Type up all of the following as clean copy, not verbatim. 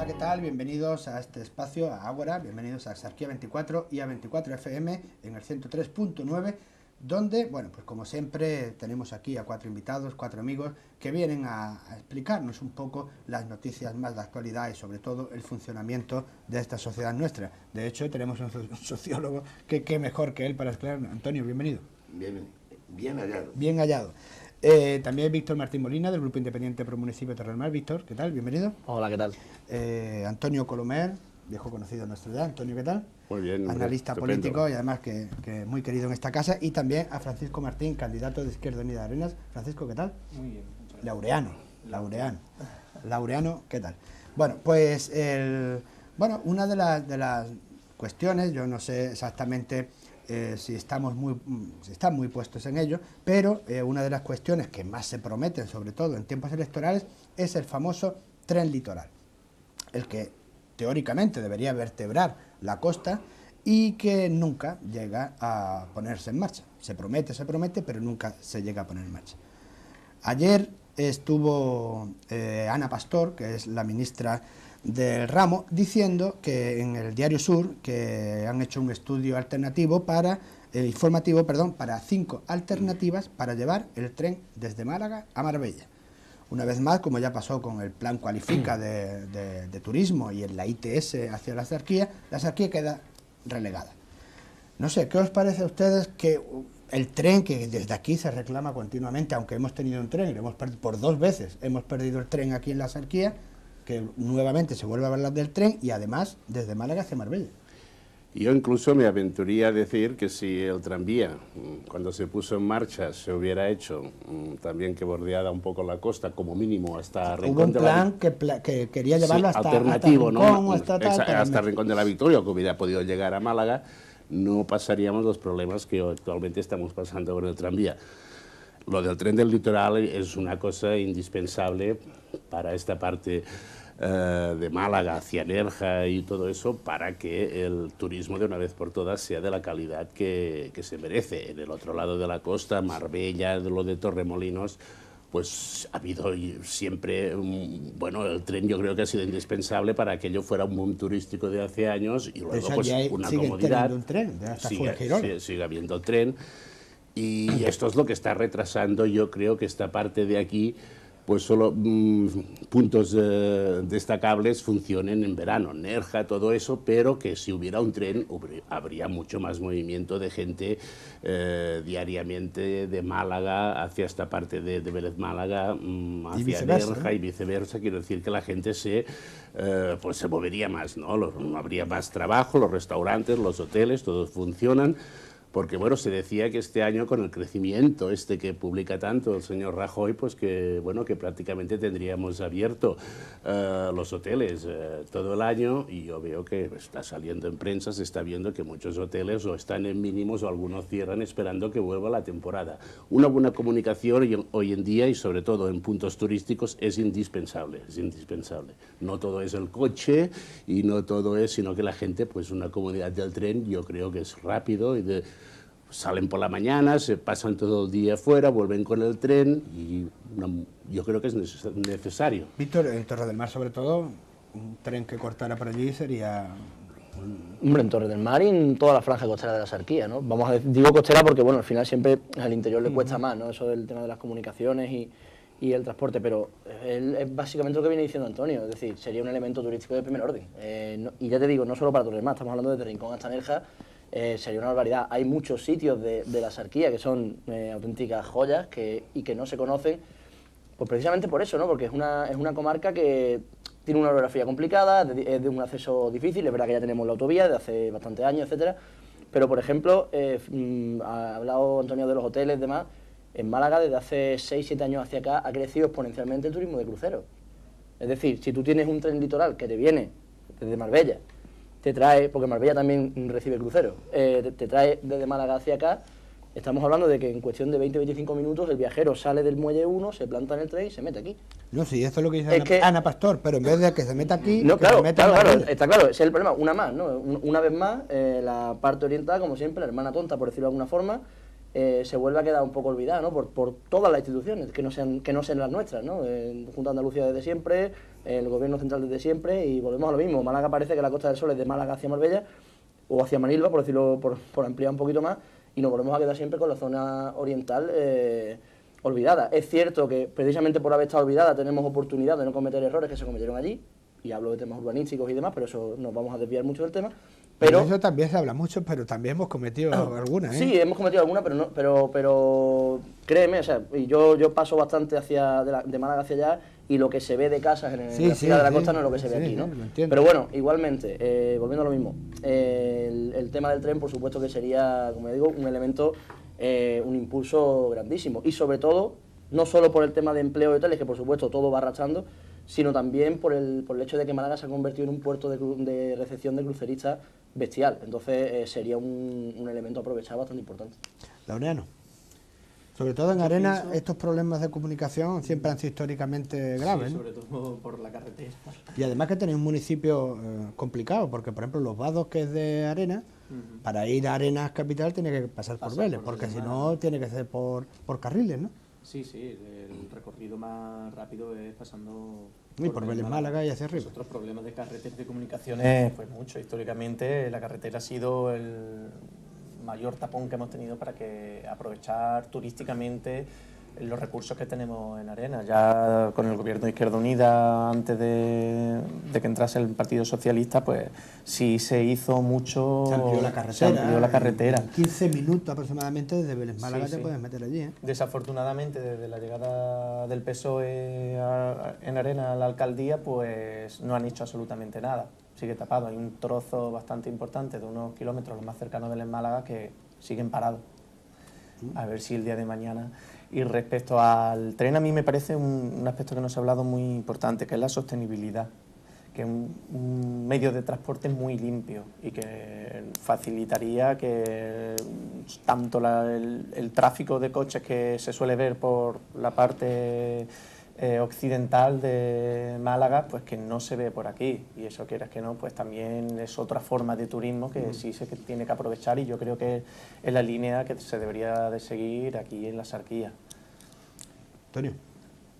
Hola, ¿qué tal? Bienvenidos a este espacio, a Ágora, bienvenidos a Exarquía 24 y a 24 FM en el 103.9, donde, bueno, pues como siempre tenemos aquí a 4 invitados, 4 amigos que vienen a explicarnos un poco las noticias más de actualidad y sobre todo el funcionamiento de esta sociedad nuestra. De hecho, tenemos un sociólogo que qué mejor que él para explicar. Antonio, bienvenido. Bien hallado. Bien hallado. También Víctor Martín Molina, del Grupo Independiente Pro Municipio de Torredemar. Víctor, ¿qué tal? Bienvenido. Hola, ¿qué tal? Antonio Colomer, viejo conocido de nuestra edad. Antonio, ¿qué tal? Muy bien. Analista estupendo. político y además que muy querido en esta casa. Y también a Francisco Martín, candidato de Izquierda Unida de Arenas. Francisco, ¿qué tal? Muy bien. Laureano, ¿qué tal? Bueno, pues una de las cuestiones, yo no sé exactamente si están muy puestos en ello, pero una de las cuestiones que más se prometen, sobre todo en tiempos electorales, es el famoso tren litoral, el que teóricamente debería vertebrar la costa y que nunca llega a ponerse en marcha. Se promete, pero nunca se llega a poner en marcha. Ayer estuvo Ana Pastor, que es la ministra del ramo, diciendo que en el Diario Sur que han hecho un estudio informativo para 5 alternativas para llevar el tren desde Málaga a Marbella. Una vez más, como ya pasó con el plan Cualifica de turismo y en la ITS hacia la Exarquía queda relegada. No sé, ¿qué os parece a ustedes que el tren, que desde aquí se reclama continuamente, aunque hemos tenido un tren y lo hemos perdido por 2 veces, hemos perdido el tren aquí en la Exarquía, que nuevamente se vuelve a hablar del tren y además desde Málaga hacia Marbella? Yo incluso me aventuraría a decir que si el tranvía, cuando se puso en marcha, se hubiera hecho también que bordeara un poco la costa, como mínimo hasta Rincón. Hubo un plan que quería llevarlo hasta alternativo, Rincón, ¿no? hasta Rincón de la Victoria, que hubiera podido llegar a Málaga, no pasaríamos los problemas que actualmente estamos pasando con el tranvía. Lo del tren del litoral es una cosa indispensable para esta parte de Málaga hacia Nerja y todo eso, para que el turismo de una vez por todas sea de la calidad que se merece. En el otro lado de la costa, Marbella, lo de Torremolinos, pues ha habido siempre, el tren yo creo que ha sido indispensable para que ello fuera un boom turístico de hace años y luego pues una comodidad. Un tren, sigue habiendo tren. Y esto es lo que está retrasando, yo creo que esta parte de aquí, pues solo puntos destacables funcionen en verano, Nerja, todo eso, pero que si hubiera un tren habría mucho más movimiento de gente diariamente de Málaga hacia esta parte de Vélez Málaga, hacia Nerja y viceversa. Quiero decir que la gente se movería más, ¿no? Habría más trabajo, los restaurantes, los hoteles, todos funcionan. Porque bueno, se decía que este año con el crecimiento que publica tanto el señor Rajoy, pues que prácticamente tendríamos abierto los hoteles todo el año, y yo veo que está saliendo en prensa, se está viendo que muchos hoteles o están en mínimos o algunos cierran esperando que vuelva la temporada. Una buena comunicación hoy en día y sobre todo en puntos turísticos es indispensable, No todo es el coche y no todo es, sino que la gente, pues una comodidad del tren yo creo que es rápido y salen por la mañana, se pasan todo el día fuera, vuelven con el tren y yo creo que es necesario. Víctor, en Torredemar sobre todo, un tren que cortara por allí sería... Hombre, en Torredemar y en toda la franja costera de la Exarquía, ¿no? Digo costera porque, bueno, al final siempre al interior le cuesta más, ¿no? Eso del tema de las comunicaciones y el transporte, pero es básicamente lo que viene diciendo Antonio, es decir, sería un elemento turístico de primer orden. Y ya te digo, no solo para Torredemar, estamos hablando desde Rincón hasta Nerja. Sería una barbaridad. Hay muchos sitios de la Exarquía que son auténticas joyas y que no se conocen, pues precisamente por eso, ¿no? Porque es una comarca que tiene una orografía complicada, es de un acceso difícil. Es verdad que ya tenemos la autovía de hace bastantes años, etcétera, pero por ejemplo, ha hablado Antonio de los hoteles y demás. En Málaga desde hace 6-7 años hacia acá ha crecido exponencialmente el turismo de cruceros. Es decir, si tú tienes un tren litoral que te viene desde Marbella, te trae, porque Marbella también recibe cruceros, te trae desde Málaga hacia acá, estamos hablando de que en cuestión de 20-25 minutos el viajero sale del muelle 1, se planta en el tren y se mete aquí. No, sí, esto es lo que dice Ana Pastor, pero en vez de que se meta aquí, no, claro, está claro, ese es el problema. Una más, ¿no? Una vez más, la parte oriental, como siempre, la hermana tonta, por decirlo de alguna forma, se vuelve a quedar un poco olvidada, ¿no? Por todas las instituciones, que no sean las nuestras, ¿no? Junta de Andalucía desde siempre, el Gobierno central desde siempre, y volvemos a lo mismo. Málaga parece que la Costa del Sol es de Málaga hacia Marbella, o hacia Manilva, por decirlo, por ampliar un poquito más, y nos volvemos a quedar siempre con la zona oriental olvidada. Es cierto que precisamente por haber estado olvidada tenemos oportunidad de no cometer errores que se cometieron allí, y hablo de temas urbanísticos y demás, pero eso nos vamos a desviar mucho del tema. Pero eso también se habla mucho, pero también hemos cometido algunas, ¿eh? Sí, hemos cometido algunas, pero créeme, o sea, y yo paso bastante de Málaga hacia allá, y lo que se ve de casas en la fila de la costa no es lo que se ve aquí, ¿no? Pero bueno, igualmente, volviendo a lo mismo, el tema del tren, por supuesto que sería, como digo, un elemento, un impulso grandísimo, y sobre todo, no solo por el tema de empleo de hoteles, que por supuesto todo va arrastrando, sino también por el hecho de que Málaga se ha convertido en un puerto de recepción de cruceristas bestial. Entonces sería un elemento aprovechado bastante importante. Laureano, sobre todo en Arenas, estos problemas de comunicación siempre han sido históricamente graves, sí, sobre todo por la carretera. Y además que tenéis un municipio complicado, porque por ejemplo los Vados, que es de Arenas, para ir a Arenas capital tiene que pasar por Vélez, porque si no tiene que ser por carriles, ¿no? Sí, el recorrido más rápido es pasando por Vélez Málaga y hacia arriba. Otros problemas de carreteras de comunicaciones, pues mucho. Históricamente la carretera ha sido el mayor tapón que hemos tenido para aprovechar turísticamente los recursos que tenemos en Arenas. Ya con el gobierno de Izquierda Unida, antes de que entrase el Partido Socialista, pues sí se hizo mucho. Se amplió la carretera. En 15 minutos aproximadamente desde Vélez Málaga te puedes meter allí, ¿eh? Desafortunadamente, desde la llegada del PSOE en Arenas a la alcaldía, pues no han hecho absolutamente nada. Sigue tapado. Hay un trozo bastante importante de unos kilómetros, los más cercanos de Vélez Málaga, que siguen parados. A ver si el día de mañana. Y respecto al tren, a mí me parece un aspecto que nos ha hablado muy importante, que es la sostenibilidad, que es un medio de transporte muy limpio y que facilitaría que tanto el tráfico de coches que se suele ver por la parte occidental de Málaga, pues que no se ve por aquí, y eso, quieras que no, pues también es otra forma de turismo que sí se tiene que aprovechar, y yo creo que es la línea que se debería de seguir aquí en la Sarquía. Antonio.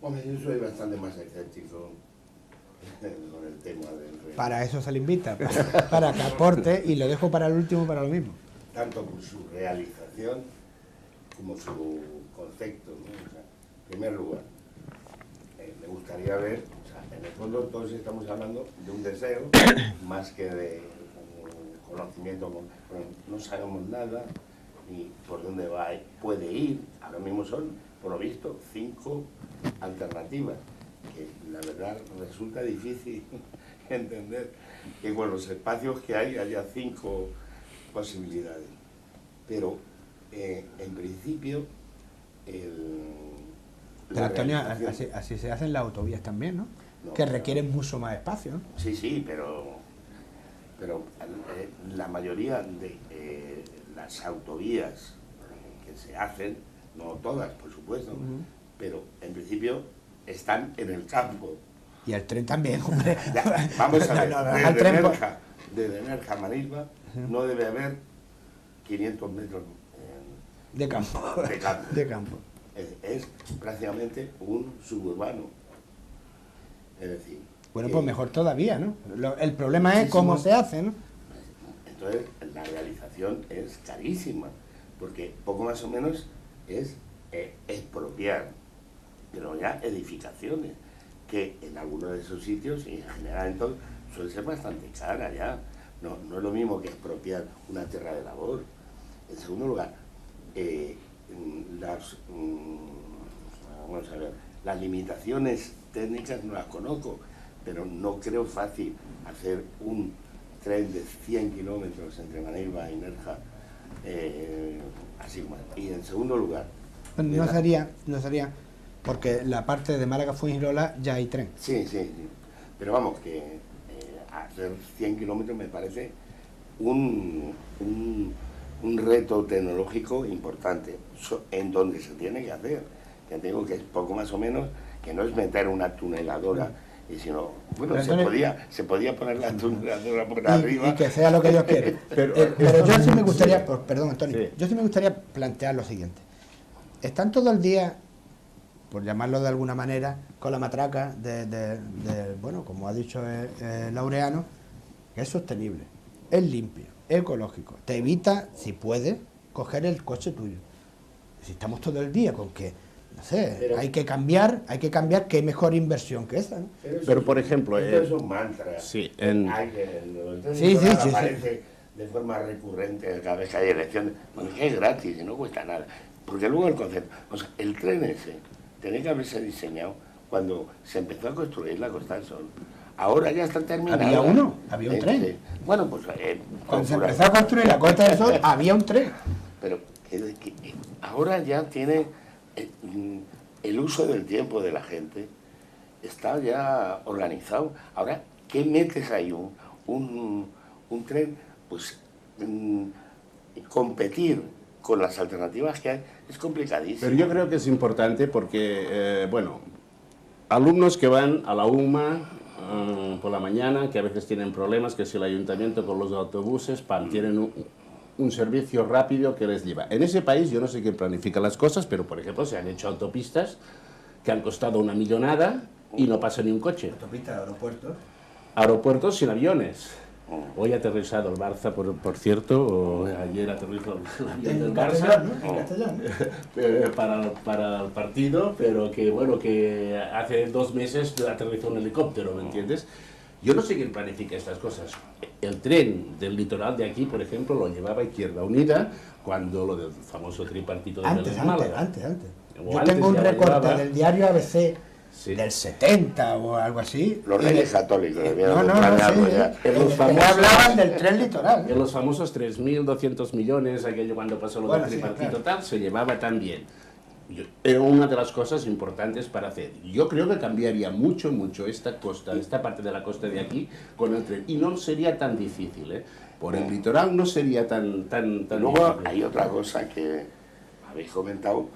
Hombre, yo soy bastante más escéptico con el tema del tren. Para eso se le invita, para que aporte, y lo dejo para el último para lo mismo. Tanto por su realización como su concepto, ¿no? O sea, en primer lugar, me gustaría ver, o sea, en el fondo todos estamos hablando de un deseo más que de un conocimiento, no sabemos nada ni por dónde puede ir. Ahora mismo son, por lo visto, 5 alternativas, que la verdad resulta difícil entender que con los espacios que hay haya 5 posibilidades. Pero en principio Pero Antonio, así se hacen las autovías también, ¿no? Que requieren mucho más espacio, ¿no? Sí, pero la mayoría de las autovías que se hacen, no todas, por supuesto, pero en principio están en el campo. Y el tren también, hombre. Vamos a ver, desde Nerja a Manilva no debe haber 500 metros de campo. De campo. Es prácticamente un suburbano. Es decir... Bueno, pues mejor todavía, ¿no? El problema es cómo se hace, ¿no? Entonces, la realización es carísima, porque poco más o menos es expropiar, pero ya edificaciones, que en algunos de esos sitios, y en general entonces, suele ser bastante cara ya. No es lo mismo que expropiar una tierra de labor. En segundo lugar, vamos a ver, las limitaciones técnicas no las conozco, pero no creo fácil hacer un tren de 100 kilómetros entre Manilva y Nerja, así como. Y en segundo lugar... No sería, porque la parte de Málaga-Fuengirola ya hay tren. Sí, pero vamos, que hacer 100 kilómetros me parece un reto tecnológico importante, en donde se tiene que hacer. Ya te digo que es poco más o menos, que no es meter una tuneladora Y si no, bueno, Pero se podía poner la tumbadora por arriba. Y que sea lo que Dios quiere. Pero yo sí me gustaría, perdón Antonio, Sí. yo sí me gustaría plantear lo siguiente. Están todo el día, por llamarlo de alguna manera, con la matraca bueno, como ha dicho Laureano, que es sostenible, es limpio, es ecológico, te evita, si puedes, coger el coche tuyo. Si estamos todo el día con que, no sé, Pero hay que cambiar, qué mejor inversión que esa, ¿no? Pero, por ejemplo, esto es un mantra. sí, Sí, aparece de forma recurrente cada vez que hay elecciones. Bueno, que es gratis y no cuesta nada. Porque luego el concepto, o sea, el tren ese tenía que haberse diseñado cuando se empezó a construir la Costa del Sol. Ahora ya está terminado. Había un tren. Bueno, pues Cuando se empezó a construir la Costa del Sol, había un tren. pero ahora ya tiene el uso del tiempo de la gente, está ya organizado. Ahora, ¿qué metes ahí? Un tren, pues competir con las alternativas que hay es complicadísimo. pero yo creo que es importante porque, bueno, alumnos que van a la UMA por la mañana, que a veces tienen problemas, que si el ayuntamiento con los autobuses, tienen un servicio rápido que les lleva. En ese país, yo no sé quién planifica las cosas, pero por ejemplo se han hecho autopistas que han costado una millonada y no pasa ni un coche. Autopista, aeropuertos. Aeropuertos sin aviones. Hoy ha aterrizado el Barça, por cierto, o ayer aterrizó el avión del Barça, En castellano. para el partido, pero que bueno, que hace 2 meses aterrizó un helicóptero, ¿me entiendes? Yo no sé quién planifica estas cosas. El tren del litoral de aquí, por ejemplo, lo llevaba Izquierda Unida cuando lo del famoso tripartito de Antes. O Yo antes tengo un ya lo recorte llevaba. del diario ABC Sí. del 70 o algo así. Los reyes católicos debieron No, planearlo sí, ya. Los famosos- hablaban del tren litoral. En los famosos 3.200 millones, aquello cuando pasó lo Bueno, del sí, tripartito claro. tal, se llevaba también. Era una de las cosas importantes para hacer. Yo creo que cambiaría mucho esta costa, esta parte de la costa de aquí, con el tren. Y no sería tan difícil, ¿eh? Por el litoral no sería tan Luego difícil. hay otra cosa que habéis comentado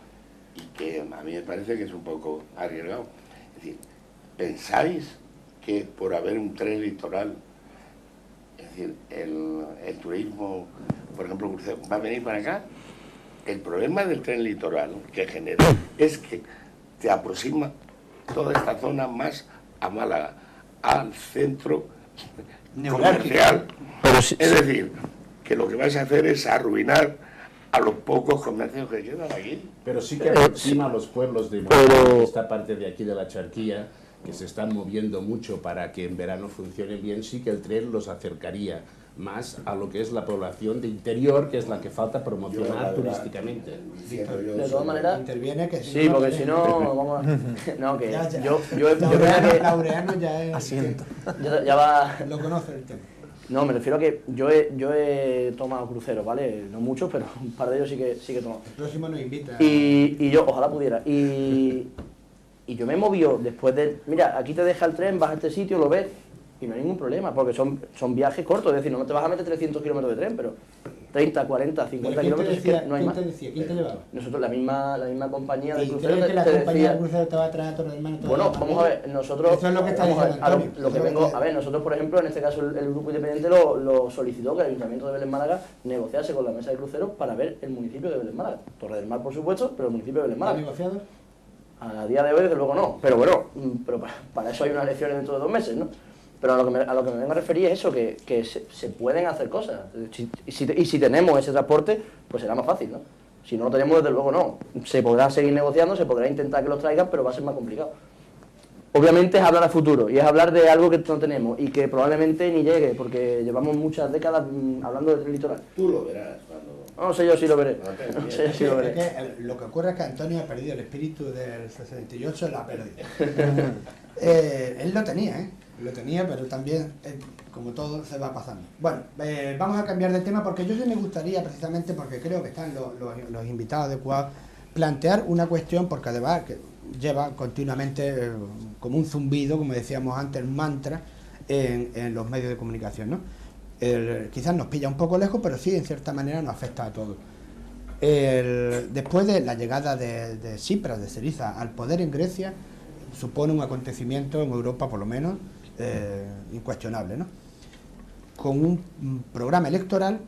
y que a mí me parece que es un poco arriesgado. Es decir, ¿pensáis que por haber un tren litoral, es decir, el turismo, por ejemplo, crucero, va a venir para acá? El problema del tren litoral que genera es que te aproxima toda esta zona más a Málaga, al centro comercial. Pero sí, Es decir, que lo que vais a hacer es arruinar a los pocos comercios que quedan aquí. Pero sí que aproxima a los pueblos de esta parte de aquí de la charquía, que se están moviendo mucho para que en verano funcione bien, sí que el tren los acercaría más a lo que es la población de interior, que es la que falta promocionar turísticamente. de todas maneras, Interviene que sí, porque si no, vamos a... No, que Ya. yo creo que Laureano ya es. Asiento. ya va... Lo conoce el tema. No, me refiero a que yo he tomado cruceros, ¿vale? No muchos, pero un par de ellos sí que he tomado. El próximo nos invita. Y yo, ojalá pudiera. Y yo me he movido después de... Mira, aquí te deja el tren, vas a este sitio, lo ves, y no hay ningún problema, porque son viajes cortos. Es decir, no te vas a meter 300 kilómetros de tren, pero 30, 40, 50 kilómetros es que no hay más. ¿Quién te llevaba? Nosotros, la misma compañía de ¿Y cruceros crees que la te compañía decía... de crucero te va a traer a Torre del Mar? Bueno, vamos a ver, nosotros... Eso es lo que está vamos a diciendo ver, Antonio. lo que Eso es lo vengo... que- A ver, nosotros, por ejemplo, en este caso el grupo independiente lo solicitó, que el Ayuntamiento de Belén Málaga negociase con la mesa de cruceros para ver el municipio de Belén Málaga. Torre del Mar, por supuesto, pero el municipio de Belén ¿Lo has Málaga. negociado? A día de hoy, desde luego no, pero bueno, pero para eso hay unas elecciones dentro de 2 meses, ¿no? Pero a lo que me vengo a referir es eso, que se pueden hacer cosas. Y si tenemos ese transporte, pues será más fácil, ¿no? Si no lo tenemos, desde luego no. Se podrá seguir negociando, se podrá intentar que los traigan, pero va a ser más complicado. Obviamente es hablar a futuro, y es hablar de algo que no tenemos, y que probablemente ni llegue, porque llevamos muchas décadas hablando del litoral. Tú lo verás cuando... No sé yo si lo veré. No te No sé yo si lo veré. Es que lo que ocurre es que Antonio ha perdido el espíritu del 68, lo ha perdido. Él lo tenía, ¿eh? Lo tenía, pero también, como todo, se va pasando. Bueno, vamos a cambiar de tema porque yo sí me gustaría, precisamente porque creo que están los invitados adecuados, plantear una cuestión, porque además que lleva continuamente como un zumbido, como decíamos antes, un mantra en los medios de comunicación, ¿no? Quizás nos pilla un poco lejos, pero sí, en cierta manera, nos afecta a todos. Después de la llegada de Tsipras, de Syriza, al poder en Grecia, supone un acontecimiento en Europa, por lo menos, incuestionable, ¿no? Con un programa electoral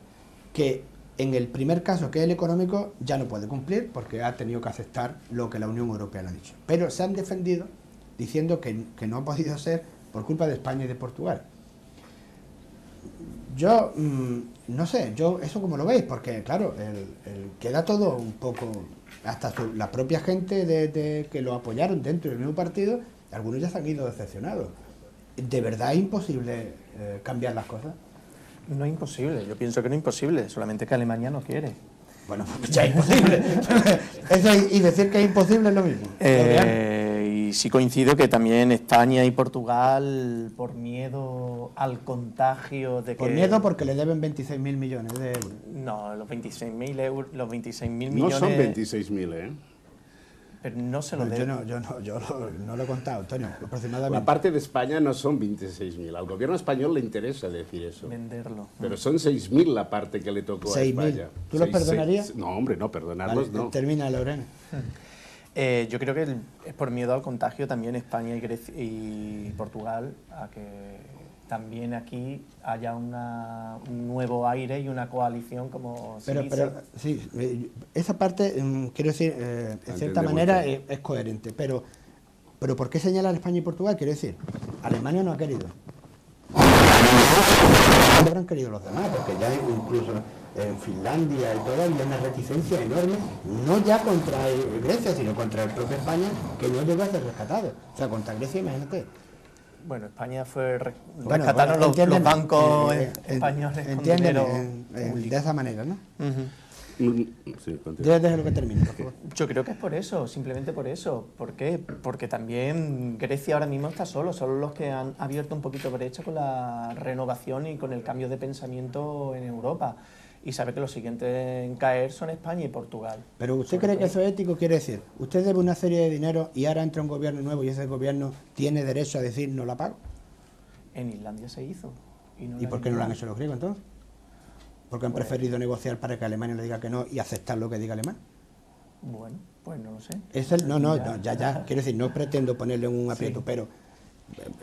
que en el primer caso, que es el económico, ya no puede cumplir porque ha tenido que aceptar lo que la Unión Europea le ha dicho. Pero se han defendido diciendo que no ha podido ser por culpa de España y de Portugal. Yo, no sé, eso como lo veis, porque claro, queda todo un poco, hasta la propia gente que lo apoyaron dentro del mismo partido, algunos ya se han ido decepcionados. ¿De verdad es imposible cambiar las cosas? No es imposible, yo pienso que no es imposible, solamente que Alemania no quiere. Bueno, ya es imposible. Y decir que es imposible es lo mismo. Y sí coincido que también España y Portugal, por miedo al contagio de que... Por miedo porque le deben 26.000 millones de euros. No, los 26.000 euros, los 26.000 millones... No son 26.000, ¿eh? Pero no se lo deben. Yo no lo he contado, Antonio, aproximadamente. La parte de España no son 26.000. Al gobierno español le interesa decir eso. Venderlo. Pero son 6.000 la parte que le tocó a España. ¿Tú los perdonarías? No, hombre, no, perdonarlos vale, no. Termina, Lorena. Yo creo que es por miedo al contagio también España y Portugal, a que también aquí haya un nuevo aire y una coalición como se dice. Pero sí, esa parte, quiero decir, en cierta manera es coherente, pero ¿por qué señalar España y Portugal? Quiero decir, Alemania no ha querido. No habrán querido los demás, porque ya incluso en Finlandia y todo había una reticencia enorme, no ya contra Grecia, sino contra el propio España, que no llegó a ser rescatado. O sea, contra Grecia, imagínate. Bueno, España fue rescataron los bancos españoles con dinero de esa manera, ¿no? Sí, Déjalo que termine, por favor. Yo creo que es por eso, simplemente por eso. ¿Por qué? Porque también Grecia ahora mismo está solo, son los que han abierto un poquito brecha con la renovación y con el cambio de pensamiento en Europa. Y sabe que los siguientes en caer son España y Portugal. Pero ¿usted cree que eso es ético? Quiere decir, usted debe una serie de dinero y ahora entra un gobierno nuevo y ese gobierno tiene derecho a decir no la pago. En Islandia se hizo. ¿Y por qué no lo han hecho los griegos entonces? Porque han preferido negociar para que Alemania le diga que no y aceptar lo que diga Alemania. Bueno, pues no lo sé. Ya. Quiero decir, no pretendo ponerle un aprieto, pero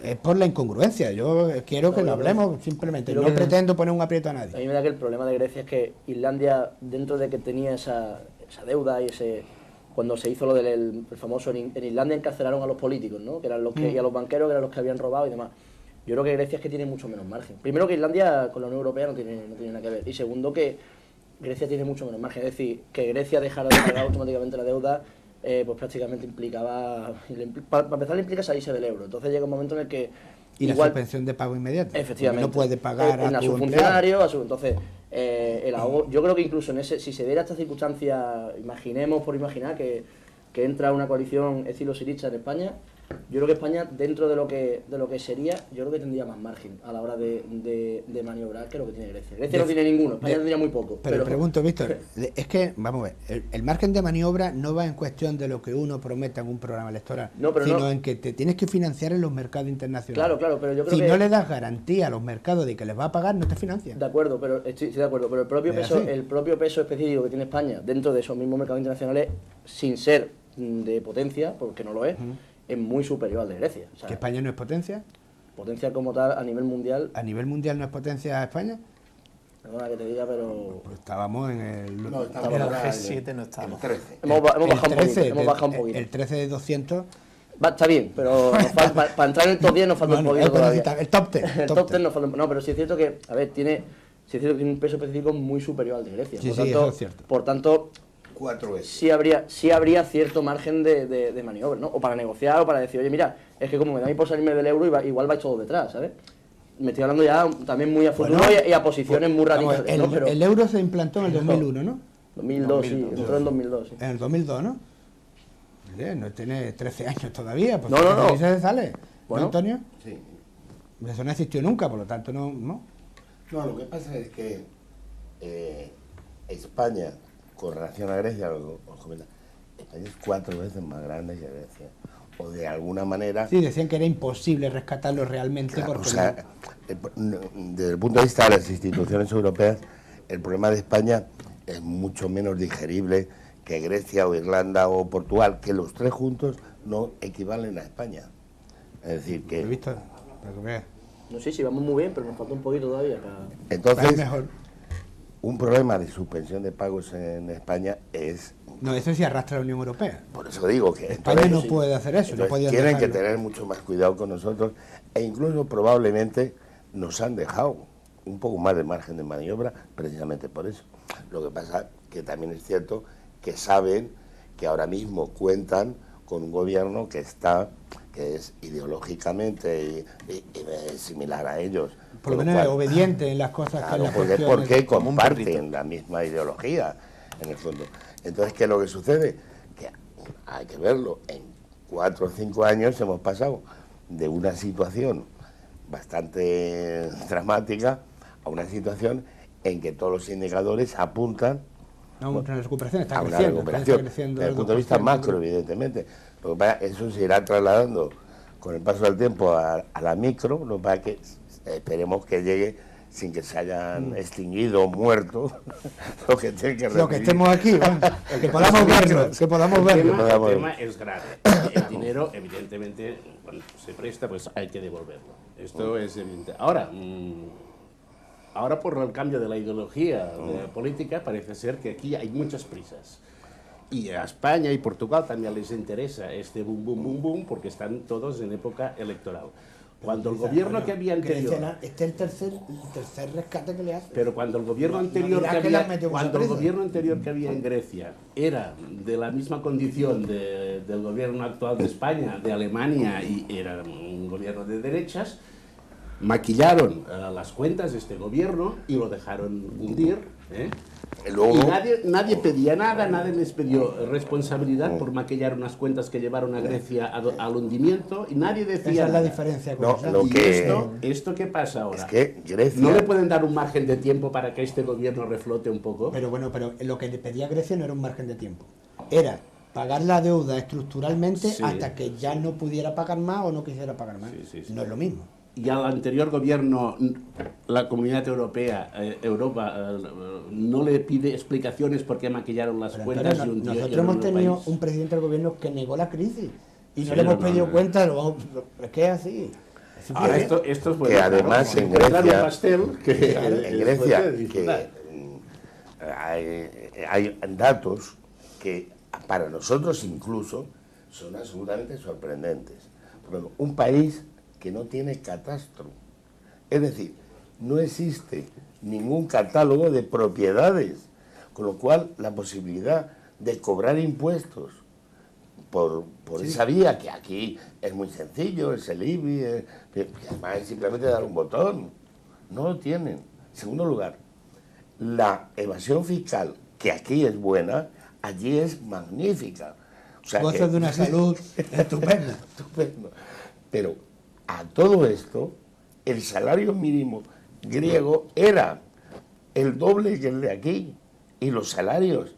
es por la incongruencia. Yo quiero que lo hablemos simplemente. No pretendo poner un aprieto a nadie. A mí me da que el problema de Grecia es que Islandia, dentro de que tenía esa deuda y cuando se hizo lo del famoso en Islandia encarcelaron a los políticos, ¿no? Que eran los que, y a los banqueros, que eran los que habían robado y demás. Yo creo que Grecia es que tiene mucho menos margen. Primero, que Islandia con la Unión Europea no tiene nada que ver. Y segundo, que Grecia tiene mucho menos margen. Es decir, que Grecia dejara de pagar automáticamente la deuda, pues prácticamente implicaba... Para empezar, le implica salirse del euro. Entonces llega un momento en el que... Y la suspensión de pago inmediato. Efectivamente. No puede pagar a su funcionario. Entonces, el ahogo... Yo creo que incluso si se diera esta circunstancia, imaginemos por imaginar que entra una coalición estilo-Syriza en España, yo creo que España, dentro de lo que sería, yo creo que tendría más margen a la hora de maniobrar que lo que tiene Grecia. Grecia no tiene ninguno, España tendría muy poco. Pero pregunto, Víctor, es que, vamos a ver, el margen de maniobra no va en cuestión de lo que uno prometa en un programa electoral, sino en que te tienes que financiar en los mercados internacionales. Claro, pero yo creo que... Si no le das garantía a los mercados de que les va a pagar, no te financian. De acuerdo, pero estoy de acuerdo, pero el propio peso específico que tiene España dentro de esos mismos mercados internacionales, sin ser de potencia, porque no lo es, es muy superior al de Grecia. O sea, ¿que España no es potencia? Potencia como tal a nivel mundial. ¿A nivel mundial no es potencia España? Perdona que te diga, pero... Pues estábamos en el... No, estábamos en el G7, no estábamos. El 13. Hemos bajado un poquito. El 13 de 200... Está bien, pero para entrar en el top 10 nos falta un poquito todavía. El top 10. El top 10 nos falta un poquito. No, pero sí es cierto que, a ver, tiene un peso específico muy superior al de Grecia. Sí, eso es cierto. Por tanto... 4 veces. Sí habría cierto margen de maniobra, ¿no? O para negociar o para decir, oye, mira, es que como me da a mí por salirme del euro, igual vais todos detrás, ¿sabes? Me estoy hablando ya también muy a futuro y a posiciones muy radicales, ¿no? El euro se implantó en el 2001, ¿no? 2002, sí, entró en 2002. Sí. En el 2002, ¿no? No tiene 13 años todavía, pues no. Se sale. Bueno, Antonio? Sí. Eso no existió nunca, por lo tanto no. No, lo que pasa es que España, con relación a Grecia, os comento, España es 4 veces más grande que Grecia. O de alguna manera... Sí, decían que era imposible rescatarlo realmente. Claro, porque o sea, desde el punto de vista de las instituciones europeas, el problema de España es mucho menos digerible que Grecia o Irlanda o Portugal, que los tres juntos no equivalen a España. Es decir, que... Lo he visto, para que veas. No sé si vamos muy bien, pero nos falta un poquito todavía para... Entonces, mejor. un problema de suspensión de pagos en España es... No, eso sí arrastra la Unión Europea. Por eso digo que... España entonces, no puede hacer eso, no entonces, podían tienen que dejarlo. tener mucho más cuidado con nosotros e incluso probablemente nos han dejado un poco más de margen de maniobra precisamente por eso. Lo que pasa que también es cierto que saben que ahora mismo cuentan con un gobierno que es ideológicamente similar a ellos. Por lo Con menos cual, obediente en las cosas claro, que en las porque cuestiones... comparten la misma ideología, en el fondo. Entonces, ¿qué es lo que sucede? Que hay que verlo, en 4 o 5 años hemos pasado de una situación bastante dramática a una situación en que todos los indicadores apuntan No, una recuperación, está a una creciendo. recuperación. Está creciendo Desde el el punto de vista 2%. macro, evidentemente. Lo que pasa, eso se irá trasladando con el paso del tiempo a la micro, lo que pasa es que esperemos que llegue sin que se hayan extinguido o muerto lo que tiene que Lo que estemos aquí, bueno, que podamos verlo, que podamos verlo. El tema es grave. El dinero, evidentemente, cuando se presta, pues hay que devolverlo. Esto es evidente. Ahora, por el cambio de la ideología política, parece ser que aquí hay muchas prisas. Y a España y Portugal también les interesa este boom, boom, boom, boom, porque están todos en época electoral. Cuando el gobierno que había anterior... Este es el tercer rescate que le hace. Pero cuando el gobierno anterior dirá que le han metido mucha prisa. que había en Grecia era de la misma condición del gobierno actual de España, de Alemania, y era un gobierno de derechas, maquillaron las cuentas de este gobierno y lo dejaron hundir, ¿eh? Luego, Y nadie pedía nada, nadie les pidió responsabilidad por maquillar unas cuentas que llevaron a Grecia al hundimiento, y nadie decía Esa es la nada. diferencia con No, esa. lo Y que- esto ¿qué pasa ahora? es que Grecia... ¿No le pueden dar un margen de tiempo para que este gobierno reflote un poco? Pero bueno, pero lo que le pedía Grecia no era un margen de tiempo. Era pagar la deuda estructuralmente Sí, hasta que ya no pudiera pagar más o no quisiera pagar más. Sí. No es lo mismo. Y al anterior gobierno, la Comunidad Europea, no le pide explicaciones por qué maquillaron las Pero, cuentas Antonio, y hundieron nosotros hemos el tenido país. un presidente del gobierno que negó la crisis y no Sí, le hemos no, pedido no. cuentas. Es que es así. Ahora, esto es bueno. Que además claro, en como dar un Grecia- pastel que en es Grecia fuerte de disfrutar. hay datos que para nosotros incluso son absolutamente sorprendentes. Por ejemplo, un país que no tiene catastro, es decir, no existe ningún catálogo de propiedades, con lo cual la posibilidad de cobrar impuestos por esa vía, que aquí es muy sencillo, es el IBI, que además es simplemente dar un botón, no lo tienen. En segundo lugar, la evasión fiscal, que aquí es buena, allí es magnífica. O sea Gozas que- de una salud estupenda. Estupendo. Pero a todo esto, el salario mínimo griego era el doble que el de aquí, y los salarios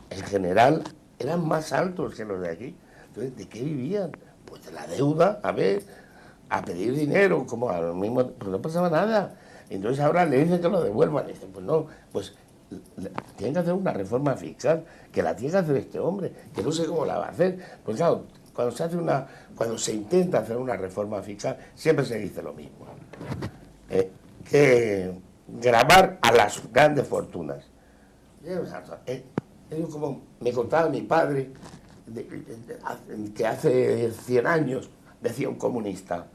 en general eran más altos que los de aquí. Entonces, ¿de qué vivían? Pues de la deuda, a pedir dinero, como a lo mismo, pues no pasaba nada. Entonces ahora le dicen que lo devuelvan. Y dicen, pues no, pues tienen que hacer una reforma fiscal, que la tiene que hacer este hombre, que no sé cómo la va a hacer. Pues claro, cuando se intenta hacer una reforma fiscal, siempre se dice lo mismo. Que gravar a las grandes fortunas. Como me contaba mi padre, que hace 100 años decía un comunista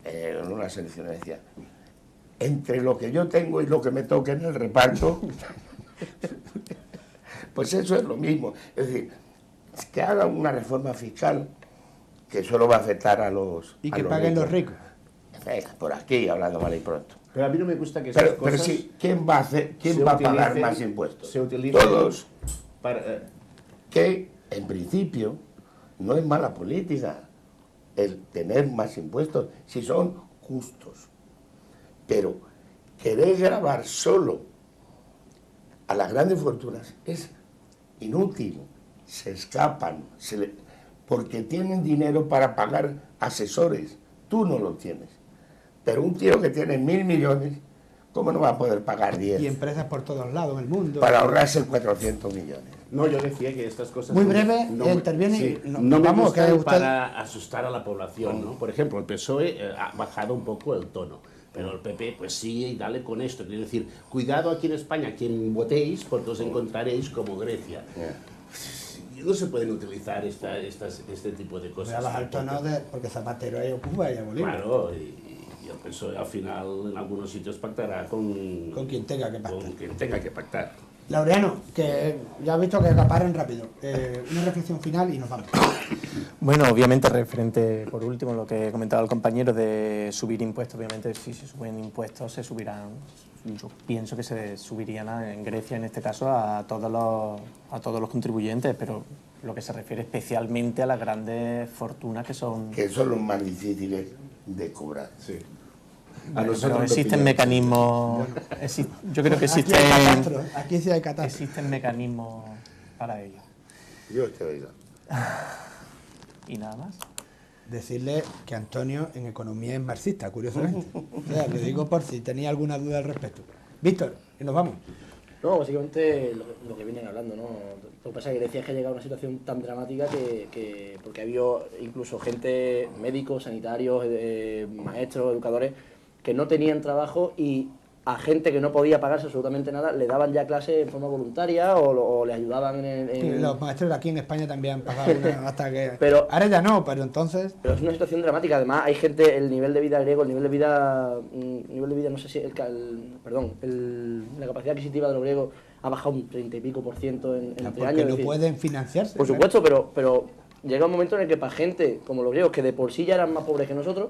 en unas elecciones, decía, entre lo que yo tengo y lo que me toque en el reparto, pues eso es lo mismo. Es decir, que hagan una reforma fiscal que solo va a afectar a los Y que a paguen los ricos. Venga, por aquí, hablando mal y pronto. Pero a mí no me gusta que esas Pero cosas sí, ¿quién va a hacer, quién se va a pagar utilicen- más impuestos? se utilicen Todos. para, Que en principio no es mala política el tener más impuestos si son justos. Pero querer gravar solo a las grandes fortunas es inútil. Se escapan, porque tienen dinero para pagar asesores. Tú no lo tienes. Pero un tío que tiene 1.000 millones, ¿cómo no va a poder pagar 10? Y empresas por todos lados en el mundo. Para ahorrarse 400 millones. No, yo decía que estas cosas... Muy breve, interviene sí, y no me vamos, gustan que usted... para asustar a la población, ¿no? Por ejemplo, el PSOE ha bajado un poco el tono, pero el PP pues sigue y dale con esto. Quiere decir, cuidado aquí en España, quien votéis, porque os encontraréis como Grecia. No se pueden utilizar este tipo de cosas. Voy a bajar el tono porque Zapatero es Cuba y a Bolivia. Claro, y el PSOE al final en algunos sitios pactará con quien tenga que pactar. Con quien tenga que pactar. Laureano, que ya has visto que acaparan rápido. Una reflexión final y nos vamos. Bueno, obviamente, referente por último lo que comentaba el compañero de subir impuestos, obviamente si se suben impuestos se subirán, yo pienso que se subirían en Grecia en este caso a todos los contribuyentes, pero lo que se refiere especialmente a las grandes fortunas que son... Que son los más difíciles de cobrar. Sí. Bueno, pero existen mecanismos, yo creo que existen... Aquí sí hay catástrofe. Existen mecanismos para ello. Yo te oigo. ¿Y nada más? Decirle que Antonio en economía es marxista, curiosamente. O sea, lo digo por si tenía alguna duda al respecto. Víctor, y nos vamos. No, básicamente lo que vienen hablando, ¿no? Lo que pasa es que Grecia es que ha llegado a una situación tan dramática porque ha habido incluso gente, médicos, sanitarios, maestros, educadores, que no tenían trabajo y a gente que no podía pagarse absolutamente nada le daban ya clases en forma voluntaria o les ayudaban Sí, los maestros de aquí en España también han pagado hasta que... Pero, ahora ya no, pero entonces... Pero es una situación dramática. Además, hay gente, el nivel de vida griego, el nivel de vida, no sé si, la capacidad adquisitiva de los griegos ha bajado un 30 y pico % en porque años. no pueden financiarse. Por supuesto, pero llega un momento en el que para gente como los griegos, que de por sí ya eran más pobres que nosotros,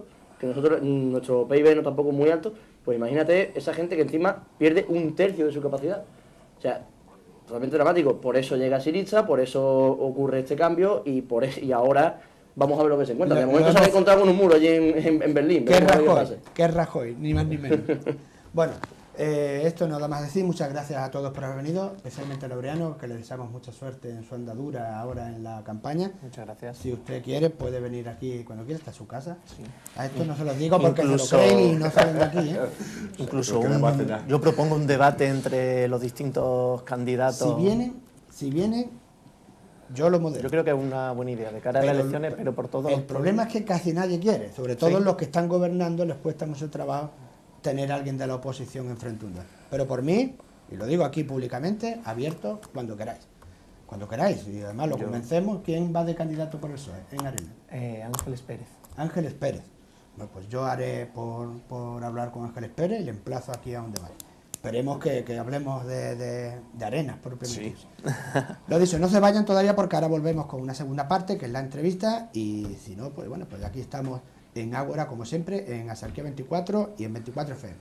nuestro PIB no tampoco es muy alto, pues imagínate esa gente que encima pierde un tercio de su capacidad. O sea, totalmente dramático. Por eso llega Syriza, por eso ocurre este cambio y ahora vamos a ver lo que se encuentra. De momento se han encontrado con un muro allí en Berlín. ¿Qué es Rajoy? Ni más ni menos. Bueno, esto nada más decir. Muchas gracias a todos por haber venido, especialmente a Laureano, que le deseamos mucha suerte en su andadura ahora en la campaña. Muchas gracias. Si usted quiere, puede venir aquí cuando quiera, está en su casa. Sí. A esto no se los digo porque Incluso... se lo creen y no salen de aquí. Incluso yo propongo un debate entre los distintos candidatos. Si vienen, yo lo modelo. Yo creo que es una buena idea de cara a las elecciones, pero por todo... El problema es que casi nadie quiere, sobre todo los que están gobernando les cuesta mucho trabajo tener a alguien de la oposición enfrente un día. Pero por mí, y lo digo aquí públicamente, abierto cuando queráis. Cuando queráis, y además lo convencemos. ¿Quién va de candidato por el PSOE en Arena? Ángeles Pérez. Ángeles Pérez. Bueno, pues yo haré por hablar con Ángeles Pérez y le emplazo aquí a un debate. Esperemos que hablemos de Arenas, propiamente. Sí. Lo dicho, no se vayan todavía porque ahora volvemos con una segunda parte, que es la entrevista, y si no, pues bueno, pues aquí estamos en Ágora, como siempre, en Asarquía 24 y en 24 FM.